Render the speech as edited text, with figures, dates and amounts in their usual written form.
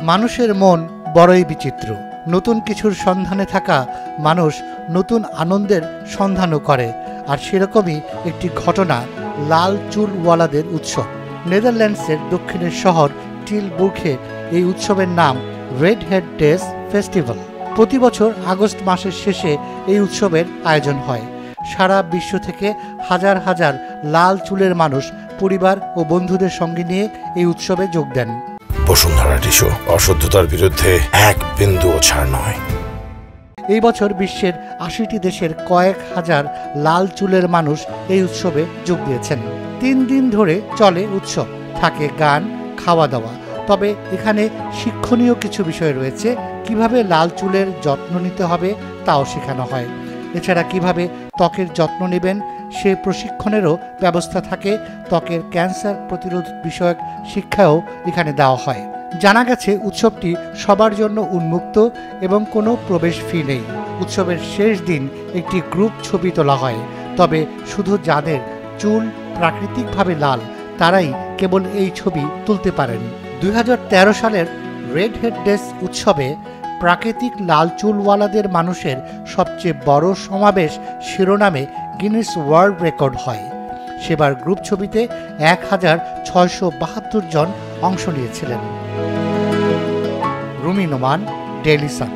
মানুষের মন বড়ই বিচিত্র। নতুন কিছুর সন্ধানে থাকা মানুষ নতুন আনন্দের সন্ধানও করে, আর সেরকমই একটি ঘটনা লাল চুলওয়ালাদের উৎসব। নেদারল্যান্ডসের দক্ষিণের শহর টিলবুর্গে এই উৎসবের নাম রেড হেড ডেস ফেস্টিভ্যাল। প্রতি বছর আগস্ট মাসের শেষে এই উৎসবের আয়োজন হয়। সারা বিশ্ব থেকে হাজার হাজার লাল চুলের মানুষ পরিবার ও বন্ধুদের সঙ্গে নিয়ে এই উৎসবে যোগ দেন। বসুন্ধরা টিস্যু, অশুদ্ধতার বিরুদ্ধে এক বিন্দুও ছাড় নয়। এই বছর বিশ্বের ৮০টি দেশের কয়েক হাজার লাল চুলের মানুষ এই উৎসবে যোগ দিয়েছেন। ৩ দিন ধরে চলে উৎসব, থাকে গান, খাওয়া দাওয়া। তবে এখানে শিক্ষণীয় কিছু বিষয় রয়েছে। কিভাবে লাল চুলের যত্ন নিতে হবে তাও শেখানো হয়। এছাড়া কিভাবে ত্বকের যত্ন নেবেন সে প্রশিক্ষণেরও ব্যবস্থা থাকে। ত্বকের ক্যান্সার প্রতিরোধ বিষয়ক শিক্ষাও এখানে দেওয়া হয়। জানা গেছে উৎসবটি সবার জন্য উন্মুক্ত এবং কোনো প্রবেশ ফি নেই। উৎসবের শেষ দিন একটি গ্রুপ ছবি তোলা হয়। তবে শুধু যাদের চুল প্রাকৃতিকভাবে লাল তারাই কেবল এই ছবি তুলতে পারেন। ২০১৩ সালের রেড হেড ডেস উৎসবে প্রাকৃতিক লাল চুলওয়ালাদের মানুষের সবচেয়ে বড় সমাবেশ শিরোনামে গিনেস ওয়ার্ল্ড রেকর্ড হয়। সেবার গ্রুপ ছবিতে ১,৬৭২ জন অংশ নিয়েছিলেন। Rumi Noman, Daily Sun.